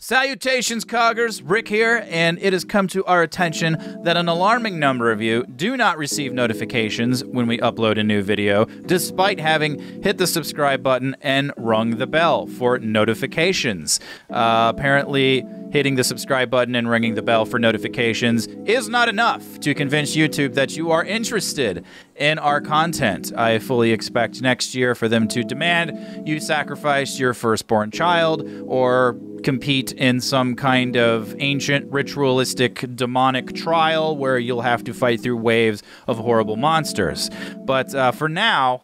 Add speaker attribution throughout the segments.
Speaker 1: Salutations, Coggers. Rick here, and it has come to our attention that an alarming number of you do not receive notifications when we upload a new video, despite having hit the subscribe button and rung the bell for notifications. Apparently, hitting the subscribe button and ringing the bell for notifications is not enough to convince YouTube that you are interested in our content. I fully expect next year for them to demand you sacrifice your firstborn child or compete in some kind of ancient ritualistic demonic trial where you'll have to fight through waves of horrible monsters. But for now,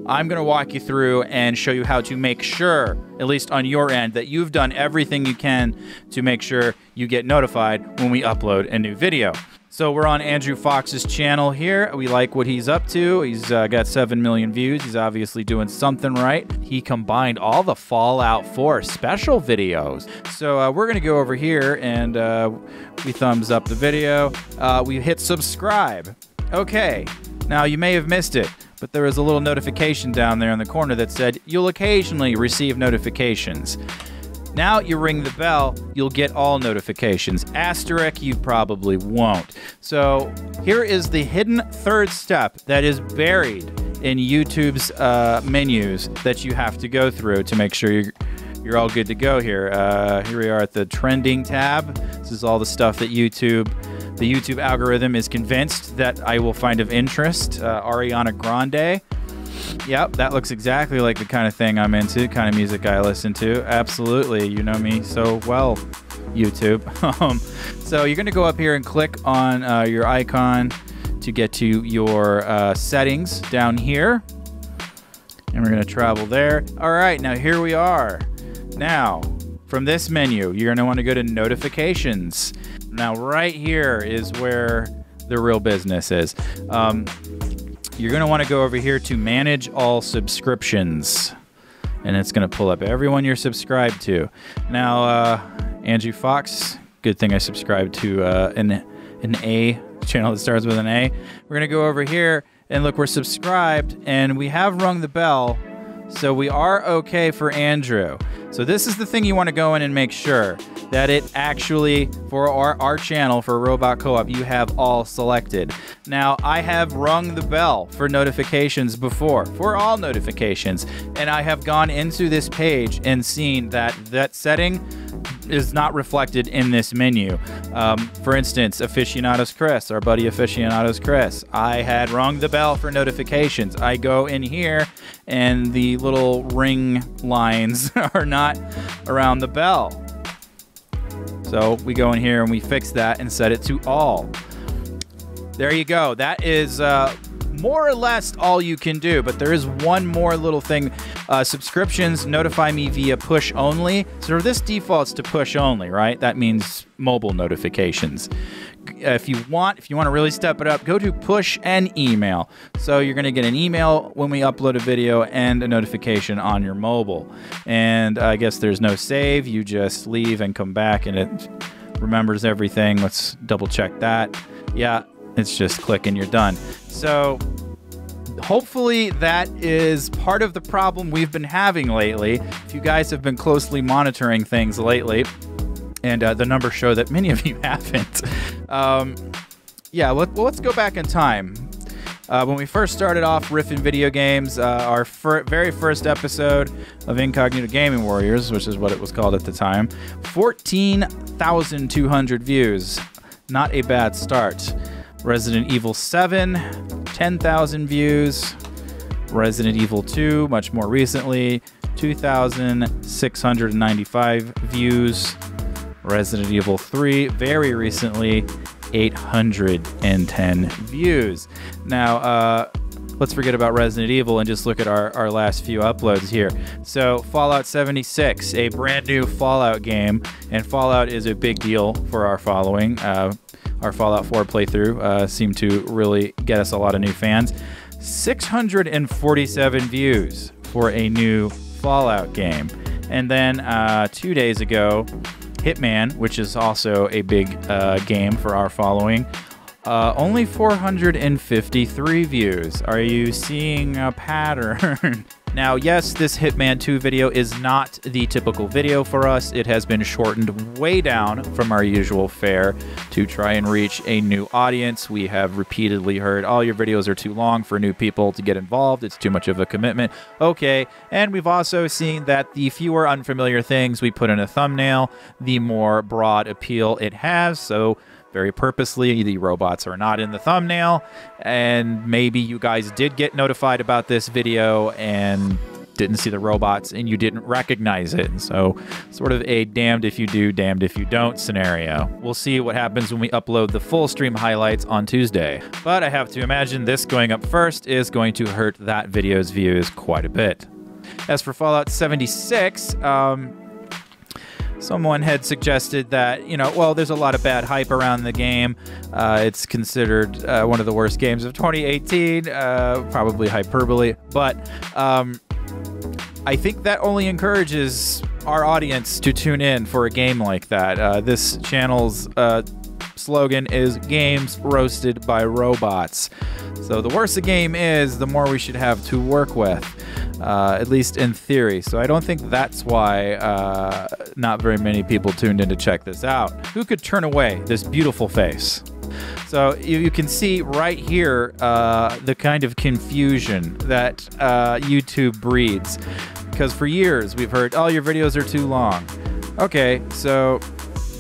Speaker 1: I'm going to walk you through and show you how to make sure, at least on your end, that you've done everything you can to make sure you get notified when we upload a new video. So we're on Andrew Fox's channel here. We like what he's up to. He's got 7 million views. He's obviously doing something right. He combined all the Fallout 4 special videos. So we're going to go over here and we thumbs up the video. We hit subscribe. Okay, now you may have missed it, but there was a little notification down there in the corner that said you'll occasionally receive notifications. Now you ring the bell, you'll get all notifications. Asterisk, you probably won't. So here is the hidden third step that is buried in YouTube's menus that you have to go through to make sure you're all good to go here. Here we are at the trending tab. This is all the stuff that the YouTube algorithm is convinced that I will find of interest. Ariana Grande. Yep, that looks exactly like the kind of thing I'm into, kind of music I listen to. Absolutely, you know me so well, YouTube. So you're going to go up here and click on your icon to get to your settings down here. And we're going to travel there. All right, now here we are. Now, from this menu, you're going to want to go to notifications. Now, right here is where the real business is. You're going to want to go over here to manage all subscriptions, and it's going to pull up everyone you're subscribed to. Now, Andrew Fox, good thing I subscribed to an A channel that starts with an A. We're going to go over here and look, we're subscribed, and we have rung the bell, so we are okay for Andrew. So this is the thing you want to go in and make sure that it actually, for our channel, for Robot Co-op, you have all selected. Now, I have rung the bell for notifications before, for all notifications, and I have gone into this page and seen that that setting is not reflected in this menu. For instance, Aficionados Chris, our buddy Aficionados Chris, I had rung the bell for notifications. I go in here and the little ring lines are not around the bell. So we go in here and we fix that and set it to all. There you go. That is more or less all you can do, but there is one more little thing. Subscriptions notify me via push only. So this defaults to push only, right? That means mobile notifications. If you want to really step it up, go to push and email. So you're going to get an email when we upload a video and a notification on your mobile. And I guess there's no save. You just leave and come back and it remembers everything. Let's double check that. Yeah, it's just click and you're done. So hopefully that is part of the problem we've been having lately. If you guys have been closely monitoring things lately, and the numbers show that many of you haven't. Yeah, let's go back in time. When we first started off riffing video games, our very first episode of Incognito Gaming Warriors, which is what it was called at the time, 14,200 views. Not a bad start. Resident Evil 7, 10,000 views. Resident Evil 2, much more recently, 2,695 views. Resident Evil 3, very recently, 810 views. Now, let's forget about Resident Evil and just look at our last few uploads here. So, Fallout 76, a brand new Fallout game, and Fallout is a big deal for our following. Our Fallout 4 playthrough seemed to really get us a lot of new fans. 647 views for a new Fallout game. And then 2 days ago, Hitman, which is also a big game for our following, only 453 views. Are you seeing a pattern? Now, yes, this Hitman 2 video is not the typical video for us. It has been shortened way down from our usual fare to try and reach a new audience. We have repeatedly heard, all your videos are too long for new people to get involved. It's too much of a commitment. Okay, and we've also seen that the fewer unfamiliar things we put in a thumbnail, the more broad appeal it has. So very purposely, the robots are not in the thumbnail, and maybe you guys did get notified about this video and didn't see the robots and you didn't recognize it. And so sort of a damned if you do, damned if you don't scenario. We'll see what happens when we upload the full stream highlights on Tuesday. But I have to imagine this going up first is going to hurt that video's views quite a bit. As for Fallout 76, someone had suggested that, you know, well, there's a lot of bad hype around the game. It's considered one of the worst games of 2018, probably hyperbole, but I think that only encourages our audience to tune in for a game like that. This channel's slogan is games roasted by robots. So the worse a game is, the more we should have to work with. At least in theory. So I don't think that's why not very many people tuned in to check this out. Who could turn away this beautiful face? So you can see right here the kind of confusion that YouTube breeds. Because for years we've heard, oh, your videos are too long. Okay, so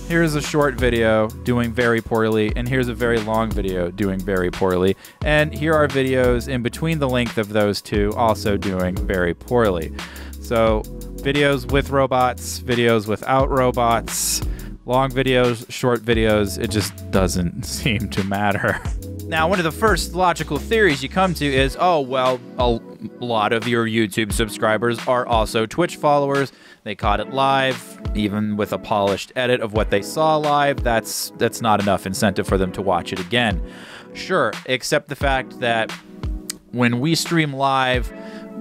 Speaker 1: here's a short video doing very poorly, and here's a very long video doing very poorly. And here are videos in between the length of those two also doing very poorly. So videos with robots, videos without robots, long videos, short videos, it just doesn't seem to matter. Now, one of the first logical theories you come to is, oh, well, a lot of your YouTube subscribers are also Twitch followers. They caught it live, even with a polished edit of what they saw live. That's not enough incentive for them to watch it again. Sure, except the fact that when we stream live,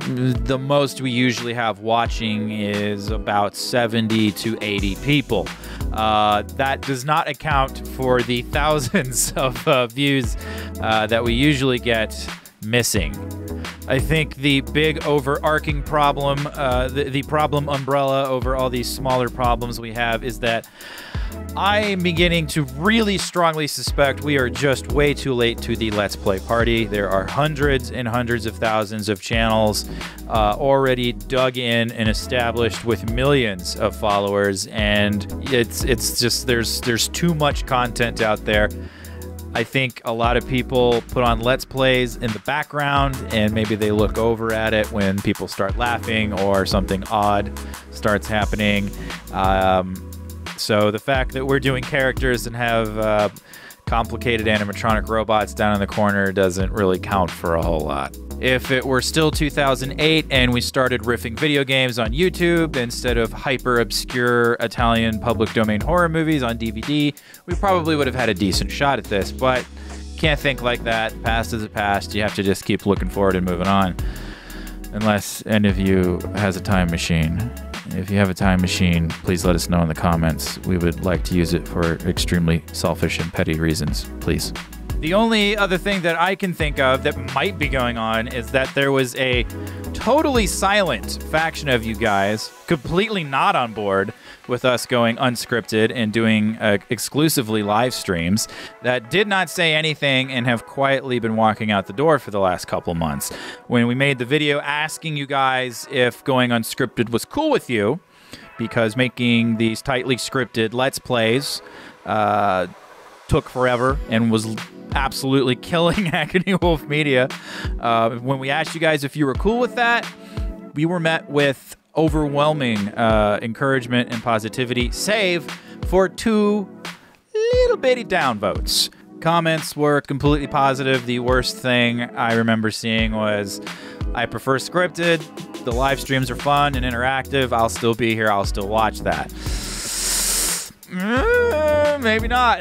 Speaker 1: the most we usually have watching is about 70 to 80 people. That does not account for the thousands of views that we usually get missing. I think the big overarching problem, the problem umbrella over all these smaller problems we have is that I'm beginning to really strongly suspect we are just way too late to the Let's Play party. There are hundreds and hundreds of thousands of channels already dug in and established with millions of followers, and it's just there's too much content out there. I think a lot of people put on Let's Plays in the background, and maybe they look over at it when people start laughing or something odd starts happening. So the fact that we're doing characters and have complicated animatronic robots down in the corner doesn't really count for a whole lot. If it were still 2008 and we started riffing video games on YouTube instead of hyper-obscure Italian public domain horror movies on DVD, we probably would have had a decent shot at this, but can't think like that. Past is the past. You have to just keep looking forward and moving on. Unless any of you has a time machine. If you have a time machine, please let us know in the comments. We would like to use it for extremely selfish and petty reasons, please. The only other thing that I can think of that might be going on is that there was a totally silent faction of you guys, completely not on board with us going unscripted and doing exclusively live streams, that did not say anything and have quietly been walking out the door for the last couple months. When we made the video asking you guys if going unscripted was cool with you, because making these tightly scripted Let's Plays took forever and was absolutely killing Agony Wolf Media. When we asked you guys if you were cool with that, we were met with overwhelming encouragement and positivity, save for 2 little bitty downvotes. Comments were completely positive. The worst thing I remember seeing was, I prefer scripted. The live streams are fun and interactive. I'll still be here. I'll still watch that. maybe not.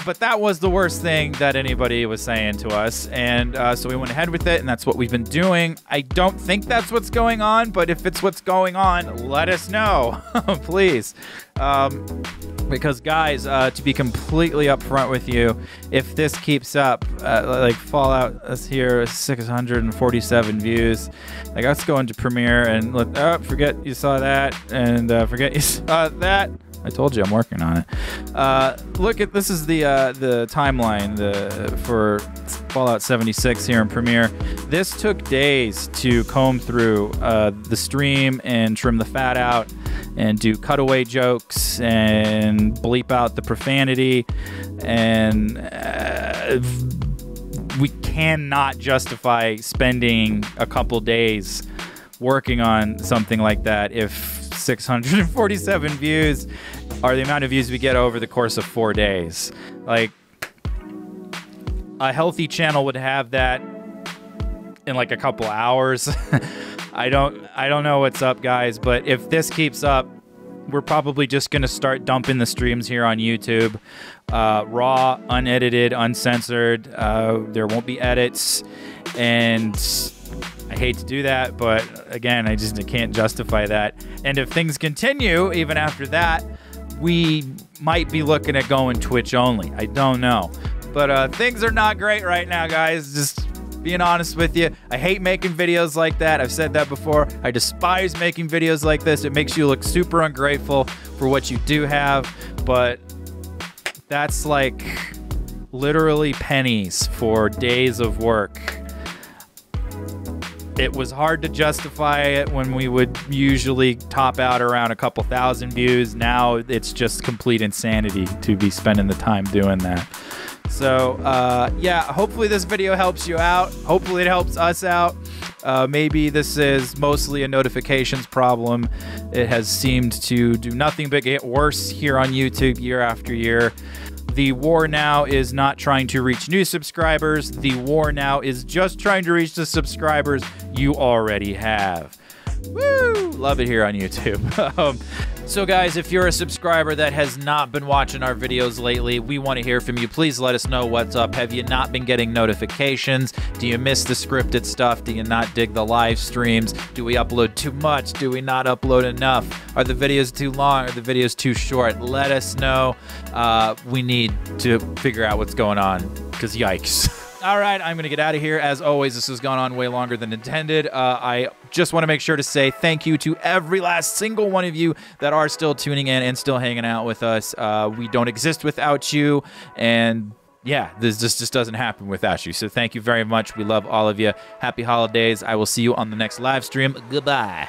Speaker 1: But that was the worst thing that anybody was saying to us, and so we went ahead with it, and that's what we've been doing. I don't think that's what's going on, but if it's what's going on, let us know, please. Because guys, to be completely upfront with you, if this keeps up, like Fallout is here, 647 views. Like, let's go into Premiere and look. Oh, forget you saw that, and forget you saw that. I told you I'm working on it. Look at this is the timeline for Fallout 76 here in Premiere. This took days to comb through the stream and trim the fat out and do cutaway jokes and bleep out the profanity, and we cannot justify spending a couple days working on something like that if 647 views are the amount of views we get over the course of 4 days. Like, a healthy channel would have that in like a couple hours. I don't know what's up, guys, but if this keeps up, we're probably just gonna start dumping the streams here on YouTube, raw, unedited, uncensored. There won't be edits, and I hate to do that, but again, I can't justify that. And if things continue even after that, we might be looking at going Twitch only. I don't know, but things are not great right now, guys. Just being honest with you. I hate making videos like that. I've said that before. I despise making videos like this. It makes you look super ungrateful for what you do have, but that's like literally pennies for days of work. It was hard to justify it when we would usually top out around a couple thousand views. Now it's just complete insanity to be spending the time doing that. So, yeah, hopefully this video helps you out. Hopefully it helps us out. Maybe this is mostly a notifications problem. It has seemed to do nothing but get worse here on YouTube year after year. The war now is not trying to reach new subscribers. The war now is just trying to reach the subscribers you already have. Woo! Love it here on YouTube. So guys, if you're a subscriber that has not been watching our videos lately, we want to hear from you. Please let us know what's up. Have you not been getting notifications? Do you miss the scripted stuff? Do you not dig the live streams? Do we upload too much? Do we not upload enough? Are the videos too long? Are the videos too short? Let us know. We need to figure out what's going on, because yikes. All right, I'm going to get out of here. As always, this has gone on way longer than intended. I just want to make sure to say thank you to every last single one of you that are still tuning in and still hanging out with us. We don't exist without you, and yeah, this just doesn't happen without you. So thank you very much. We love all of you. Happy holidays. I will see you on the next live stream. Goodbye.